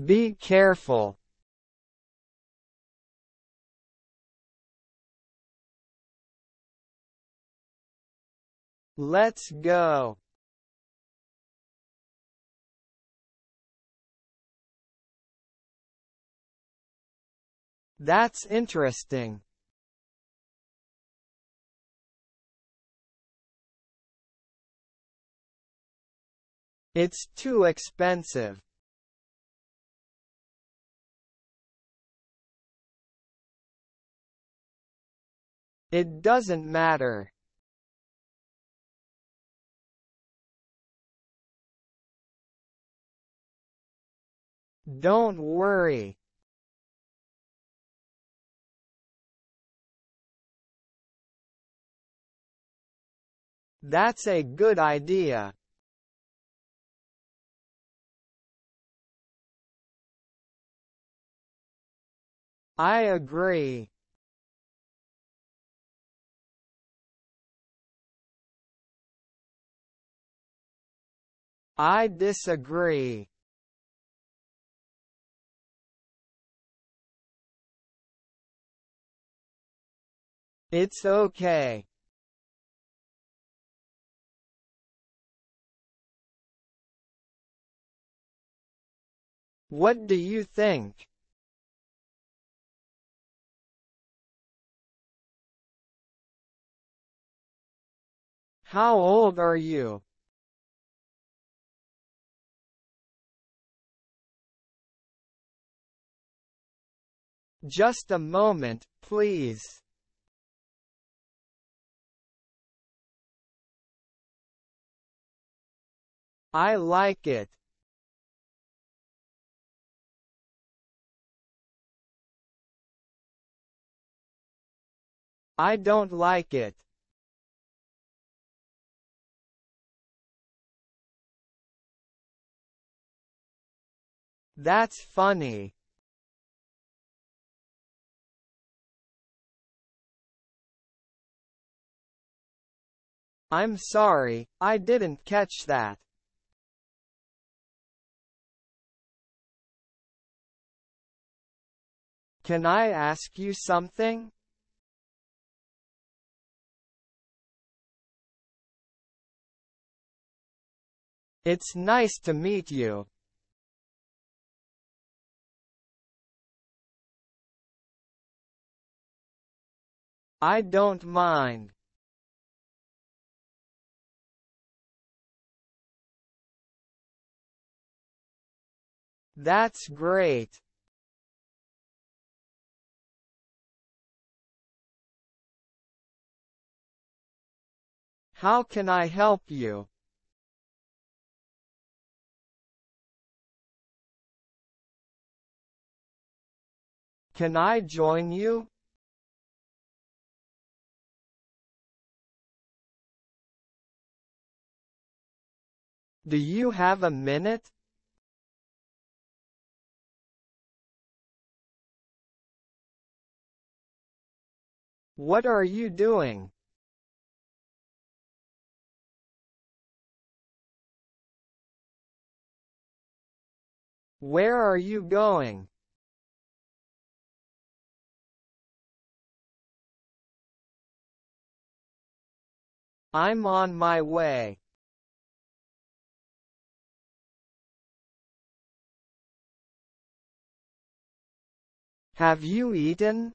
Be careful. Let's go. That's interesting. It's too expensive. It doesn't matter. Don't worry. That's a good idea. I agree. I disagree. It's okay. What do you think? How old are you? Just a moment, please. I like it. I don't like it. That's funny. I'm sorry, I didn't catch that. Can I ask you something? It's nice to meet you. I don't mind. That's great. How can I help you? Can I join you? Do you have a minute? What are you doing? Where are you going? I'm on my way. Have you eaten?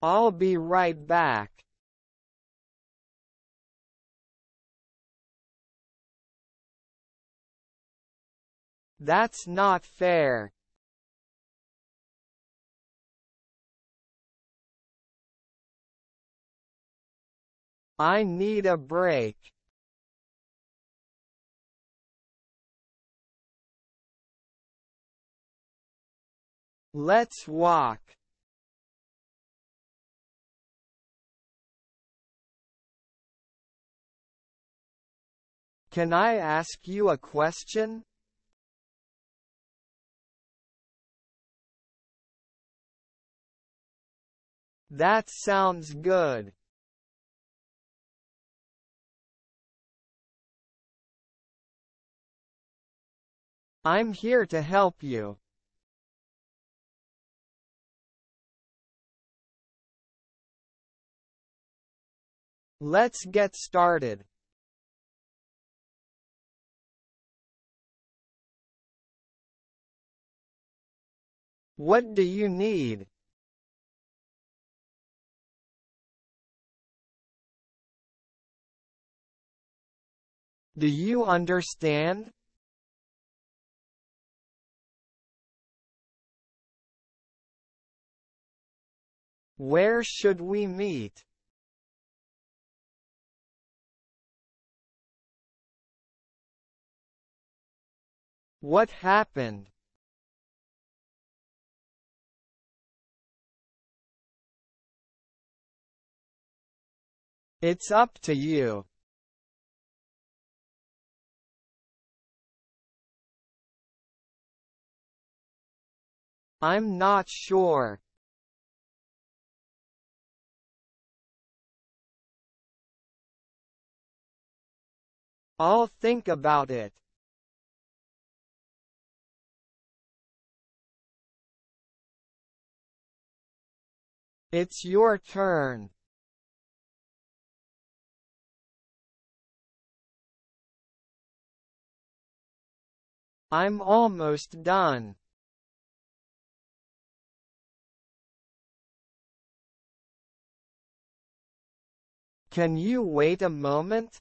I'll be right back. That's not fair. I need a break. Let's walk. Can I ask you a question? That sounds good. I'm here to help you. Let's get started. What do you need? Do you understand? Where should we meet? What happened? It's up to you. I'm not sure. I'll think about it. It's your turn. I'm almost done. Can you wait a moment?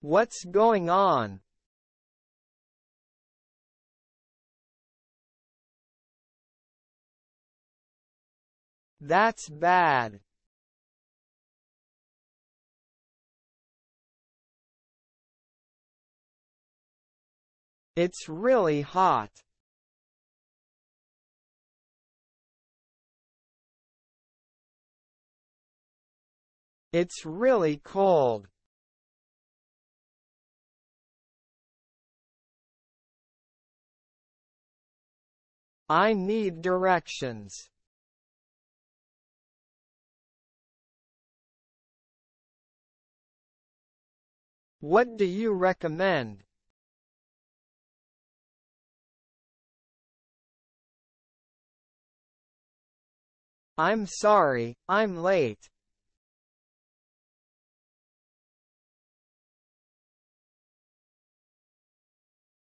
What's going on? That's bad. It's really hot. It's really cold. I need directions. What do you recommend? I'm sorry, I'm late.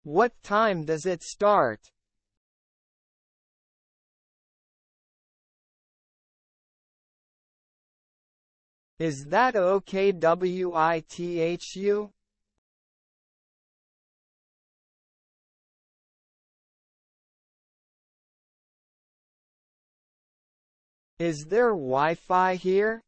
What time does it start? Is that okay with? Is there Wi-Fi here?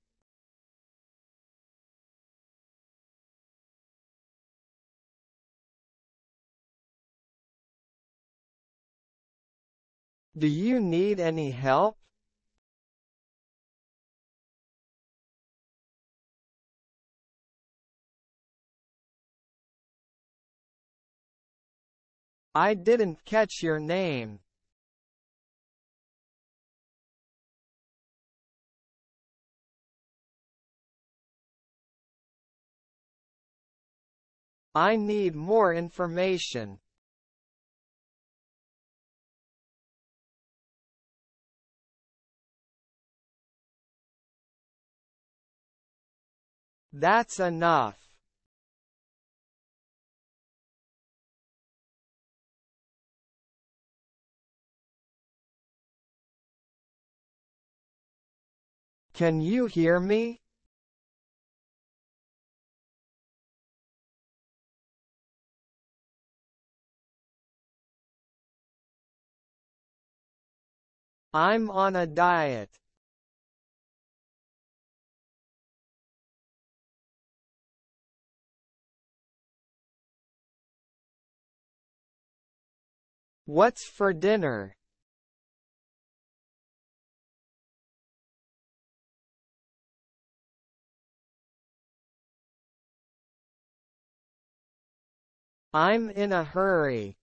Do you need any help? I didn't catch your name. I need more information. That's enough. Can you hear me? I'm on a diet. What's for dinner? I'm in a hurry.